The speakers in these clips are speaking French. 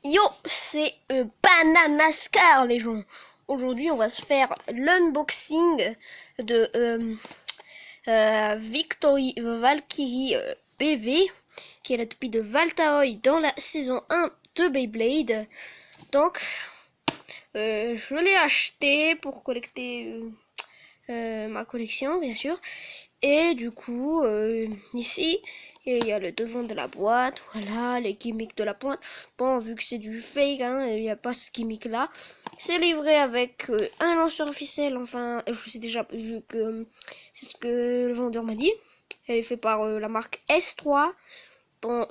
Yo, c'est Bananascar les gens. Aujourd'hui, on va se faire l'unboxing de Victory Valkyrie PV, qui est la toupie de Valtaoi dans la saison 1 de Beyblade. Donc, je l'ai acheté pour collecter ma collection, bien sûr. Et du coup, ici, il y a le devant de la boîte, voilà, les gimmicks de la pointe. Bon, vu que c'est du fake, hein, il n'y a pas ce gimmick là. C'est livré avec un lanceur officiel, enfin, je sais déjà, vu que c'est ce que le vendeur m'a dit. Elle est faite par la marque S3. Bon,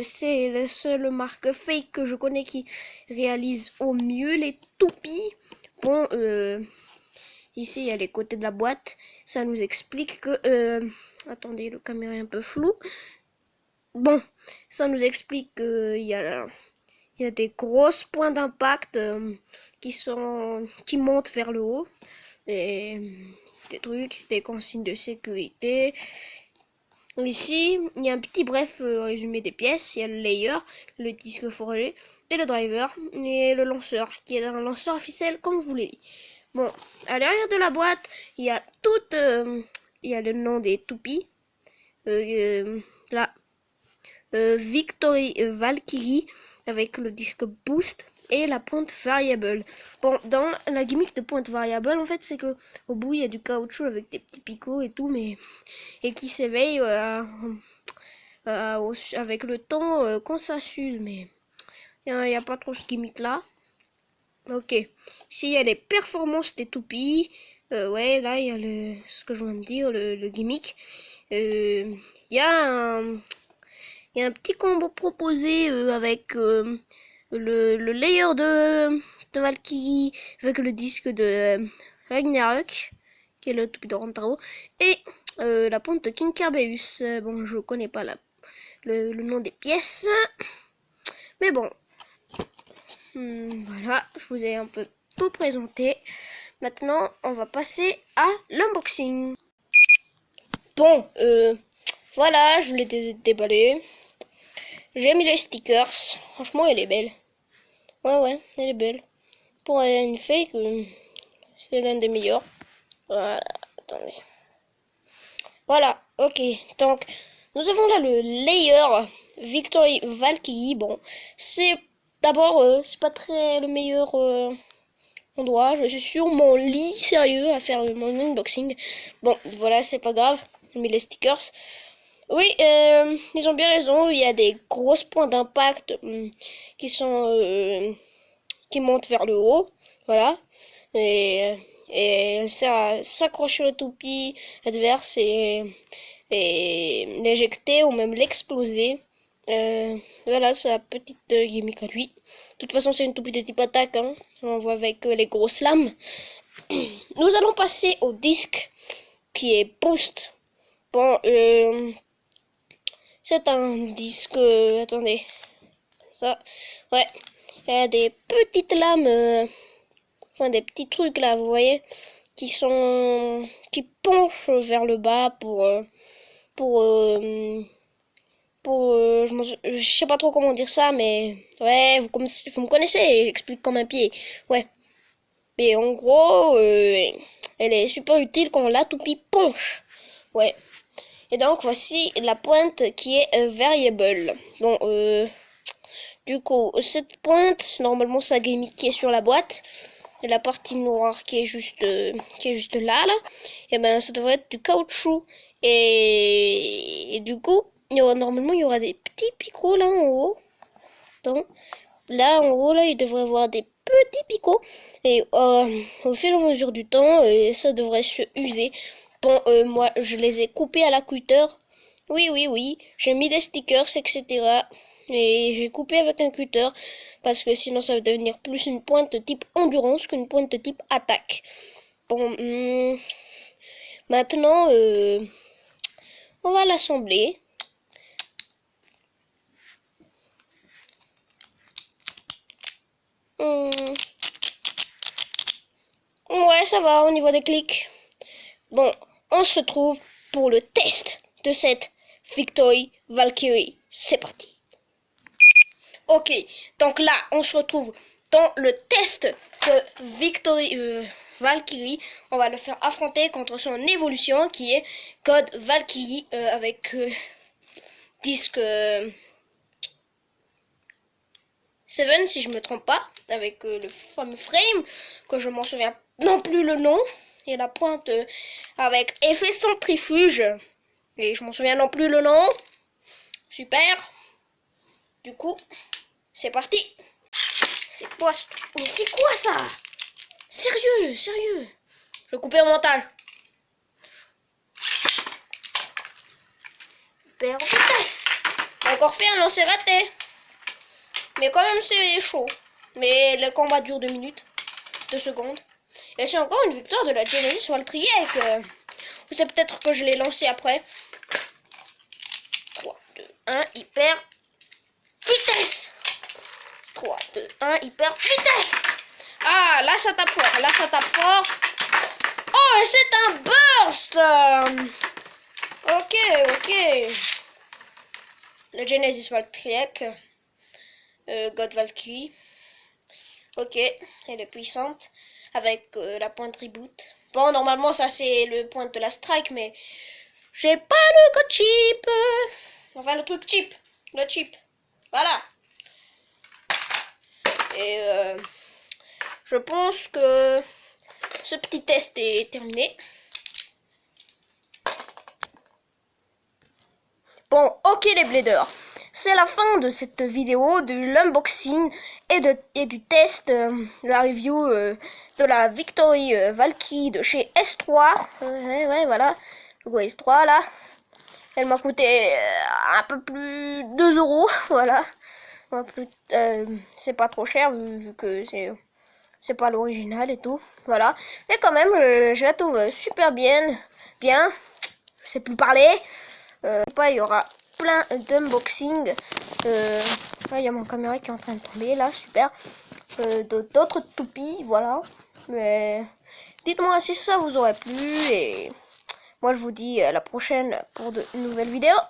c'est la seule marque fake que je connais qui réalise au mieux les toupies. Bon, ici, il y a les côtés de la boîte. Ça nous explique que... attendez, le caméra est un peu flou. Bon, ça nous explique qu'il y a des grosses points d'impact qui montent vers le haut. Et des trucs, des consignes de sécurité. Ici, il y a un petit bref résumé des pièces. Il y a le layer, le disque forgé, et le driver, et le lanceur, qui est un lanceur officiel, comme je vous l'ai dit. Bon, à l'arrière de la boîte, il y a il y a le nom des toupies. Là, Victory Valkyrie avec le disque boost et la pointe variable. Bon, dans la gimmick de pointe variable, en fait, c'est que au bout il y a du caoutchouc avec des petits picots et tout, mais et qui s'éveille avec le temps quand ça s'use, mais il n'y a pas trop ce gimmick là. Ok, ici il y a les performances des toupies. Ouais, là il y a ce que je viens de dire, le gimmick. Il y a un petit combo proposé avec le layer de Valkyrie, avec le disque de Ragnarok, qui est le toupie de Rantaro, et la pointe de King Kerbeus. Bon, je connais pas le nom des pièces, mais bon. Voilà, je vous ai un peu tout présenté. Maintenant, on va passer à l'unboxing. Bon, voilà, je l'ai déballé. J'ai mis les stickers. Franchement, elle est belle. Ouais, elle est belle. Pour une fake, c'est l'un des meilleurs. Voilà, attendez. Voilà, ok. Donc, nous avons là le layer Victory Valkyrie. Bon, c'est d'abord, c'est pas très le meilleur endroit. Je suis sur mon lit sérieux à faire mon unboxing. Bon, voilà, c'est pas grave. J'ai mis les stickers. Oui, ils ont bien raison. Il y a des grosses points d'impact qui montent vers le haut. Voilà. Et elle sert à s'accrocher au toupie adverse et l'éjecter ou même l'exploser. Voilà, c'est la petite gimmick à lui. De toute façon, c'est une toupie de type attaque. Hein. On voit avec les grosses lames. Nous allons passer au disque qui est boost. Bon, c'est un disque... attendez. Ça, ouais. Il y a des petites lames... enfin, des petits trucs là, vous voyez, qui penchent vers le bas je sais pas trop comment dire ça, mais ouais, vous me connaissez, j'explique comme un pied, ouais. Mais en gros, elle est super utile quand la toupie penche, ouais. Et donc voici la pointe qui est variable. Bon, du coup, cette pointe, normalement sa gimmick qui est sur la boîte. Et la partie noire qui est juste là, et ben ça devrait être du caoutchouc. Et du coup, normalement il y aura des petits picots là en haut. Donc, là en haut là, il devrait y avoir des petits picots. Et au fur et à mesure du temps, ça devrait se user. Bon, moi je les ai coupés à la cutter. Oui, j'ai mis des stickers, etc. Et j'ai coupé avec un cutter parce que sinon ça va devenir plus une pointe type endurance qu'une pointe type attaque. Bon, maintenant on va l'assembler. Ouais, ça va au niveau des clics. Bon, on se retrouve pour le test de cette Victory Valkyrie. C'est parti. Ok, donc là, on se retrouve dans le test de Valkyrie. On va le faire affronter contre son évolution qui est God Valkyrie avec disque 7 si je me trompe pas, avec le fameux frame que je m'en souviens non plus le nom, et la pointe avec effet centrifuge et je m'en souviens non plus le nom. Super. Du coup, c'est parti. C'est quoi ce truc? Mais c'est quoi ça? Sérieux, sérieux. Je vais couper au montage. Super vitesse. J'ai encore fait un lancer raté. Mais quand même c'est chaud. Mais le combat dure 2 minutes. 2 secondes. Et c'est encore une victoire de la Genesis Waltriek. Ou c'est peut-être que je l'ai lancé après. 3, 2, 1, hyper vitesse. 3, 2, 1, hyper vitesse. Ah, là ça tape fort. Là ça tape fort. Oh, et c'est un burst. Ok, ok. La Genesis Waltriek. God Valkyrie. Ok, elle est puissante. Avec la pointe reboot. Bon, normalement, ça c'est le point de la strike, mais j'ai pas le God chip. Enfin, le truc chip. Le chip. Voilà. Et je pense que ce petit test est terminé. Bon, ok les bladers. C'est la fin de cette vidéo, de l'unboxing et du test, la review de la Victory Valkyrie de chez S3. Ouais, voilà. Le logo S3 là. Elle m'a coûté un peu plus 2 €. Voilà. C'est pas trop cher vu que c'est pas l'original et tout. Voilà. Mais quand même, je la trouve super bien. Bien. Je sais plus parler. Il y aura plein d'unboxing. Il y a mon caméra qui est en train de tomber là, super. D'autres toupies, voilà. Mais dites-moi si ça vous aurait plu et moi je vous dis à la prochaine pour de nouvelles vidéos.